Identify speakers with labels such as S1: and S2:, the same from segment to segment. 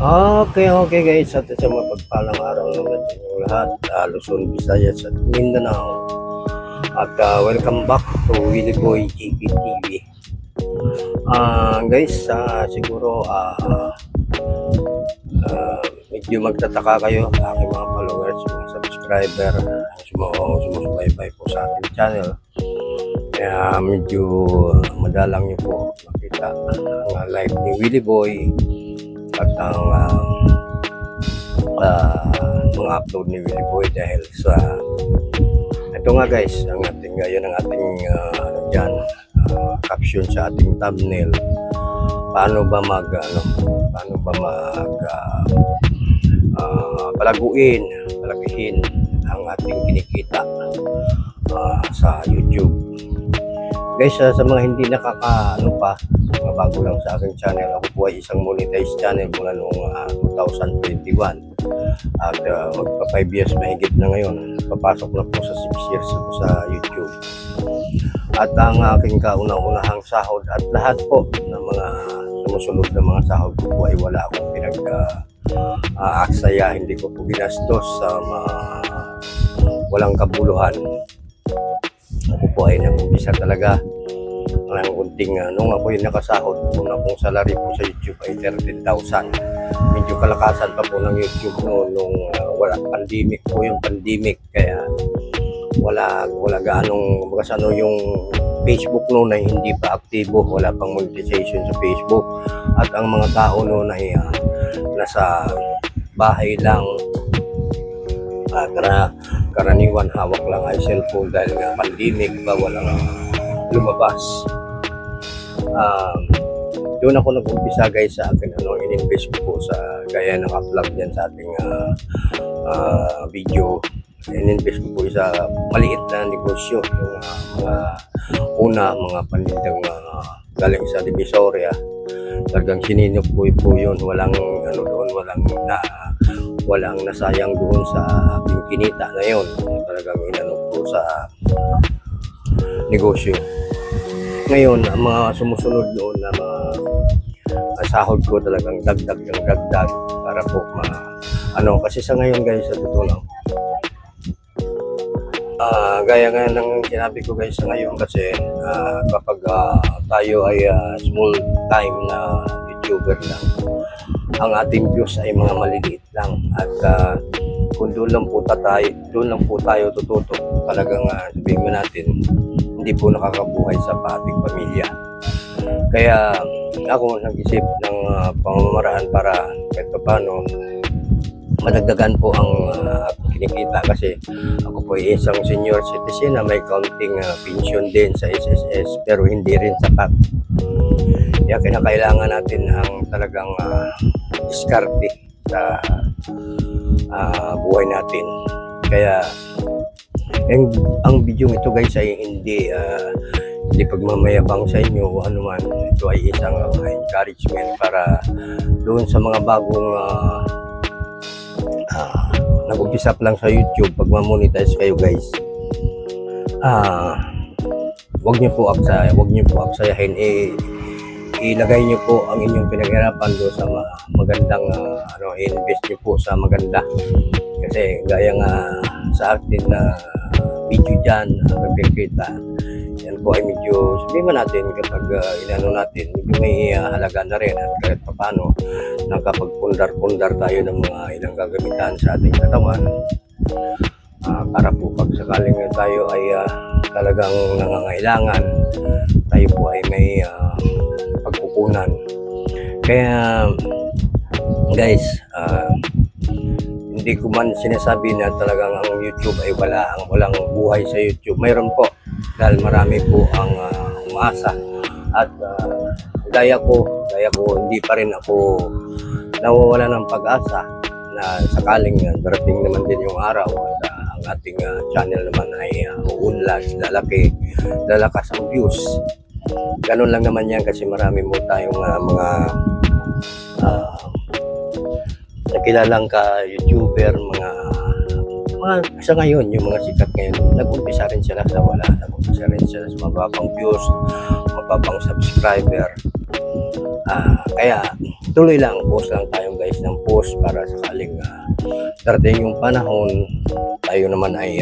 S1: Okay, okay guys, at sa mapagpalang araw naman sa inyong lahat, Luzon, Visayas at Mindanao. At welcome back to Willie Boy GPTV. Guys, siguro medyo magtataka kayo, aking mga followers, mga subscriber, sumusubaybay po sa ating channel. Kaya medyo madalang nyo po makita ang live ni Willie Boy at ang mga upload ni Willie Boy dahil sa ito nga guys, ang ating ngayon ang ating caption sa ating thumbnail. Paano ba mag palaguin ang ating kinikita sa YouTube. Guys, sa mga hindi mga bago lang sa aking channel, ako po ay isang monetized channel mula noong 2021 at magpa 5 years mahigit na ngayon. Papasok na po sa 6 years ako sa YouTube. At ang aking kauna-unahang sahod at lahat po ng mga sumusunod na mga sahod ko po ay wala akong aksaya, hindi ko po ginastos sa walang kabuluhan. Ako po ay nag-umpisa talaga ng kunting nung ako yung nakasahod, una pong salary po sa YouTube ay 13,000. Medyo kalakasan pa po ng YouTube nung wala pandemic po, yung pandemic, kaya wala gaanong yung Facebook noon ay hindi pa aktibo, wala pang monetization sa Facebook at ang mga tao noon ay nasa bahay lang. Karaniwan hawak lang ay cellphone dahil nga pandemic ba, walang lumabas. Doon ako nag-umpisa guys sa akin in-invest ko po sa gaya ng upload yan sa ating video. In-invest ko po sa maliit na negosyo, yung mga panindang galing sa Divisoria. Talagang sininop po yun, walang nasayang doon sa aking kinita na yun. Talagang inanok po sa negosyo. Ngayon, ang mga sumusunod doon na mga sahod ko talagang dagdag para po kasi sa ngayon guys, sa totoo lang, gaya nga ng sinabi ko guys sa ngayon, kasi kapag tayo ay small time na YouTuber lang, ang ating views ay mga maliliit lang at kung doon lang po tayo tututok, talagang sabihin mo natin hindi po nakakabuhay sa ating pamilya. Kaya ako nag-isip ng pamamaraan para kahit paano madagdagan po ang kinikita, kasi ako po ay isang senior citizen na may counting pension din sa SSS pero hindi rin sapat. Kaya kinakailangan natin ang talagang diskarte sa buhay natin. Kaya ang video ito guys ay hindi pagmamayabang sa inyo o anuman. Ito ay isang encouragement para doon sa mga bagong nag-umpisa lang sa YouTube. Pag ma-monetize kayo guys, wag niyo po aksayahin, ilagay niyo po ang inyong pinaghirapan doon sa magandang invest niyo po sa maganda. Kasi gaya nga sa atin na video dyan, kita yan po ay medyo sabihin natin kapag natin medyo may halaga na rin, at kahit paano nakapagpundar tayo ng mga ilang gagamitan sa ating katawan para po pag sakaling tayo ay talagang nangangailangan, tayo po ay may pagkukunan. Kaya guys, hindi ko man sinasabi na talagang ang YouTube ay walang buhay sa YouTube. Mayroon po, dahil marami po ang umaasa at gaya ko hindi pa rin ako nawawala ng pag-asa na sakaling darating naman din yung araw at ang ating channel naman ay uunlad, lalakas ang views. Ganun lang naman yan, kasi marami mo tayong mga nakilalang YouTuber, mga sa ngayon, yung mga sikat ngayon, nag-umpisa rin sila sa wala, nag-umpisa rin sila sa mababang views, mababang subscriber. Kaya tuloy lang, post lang tayo guys ng post para sakaling darating yung panahon, tayo naman ay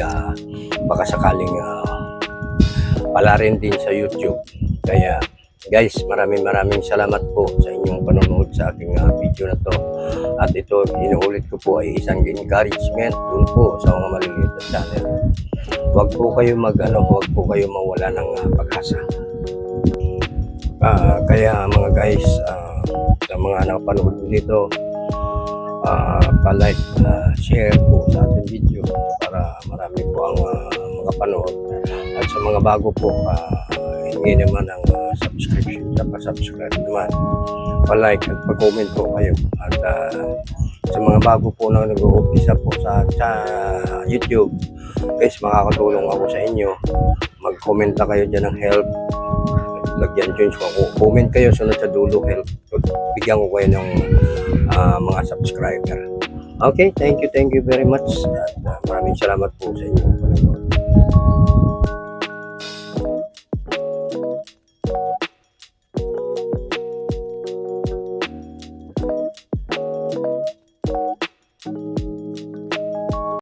S1: baka sakaling pala rin din sa YouTube. Kaya guys, maraming salamat po sa inyong panonood sa aking video na to. At ito, inuulit ko po ay isang encouragement dun po sa mga maliliit na channel. Huwag po kayo huwag po kayo mawala ng pag-asa. Kaya mga guys, sa mga nakapanood dito, pa-like, share po sa ating video para marami po ang makapanood. At sa mga bago po, hingi naman ang subscription, pa-subscribe naman, pa-like at pa-comment po kayo. At sa mga bago po na nag-uumpisa po sa YouTube, guys, makakatulong ako sa inyo. Mag-comment na kayo dyan ng help. Lagyan dyan ko. Comment kayo, sunod sa dulo, help. Bigyan ko kayo ng mga subscriber. Okay, thank you very much. At maraming salamat po sa inyo.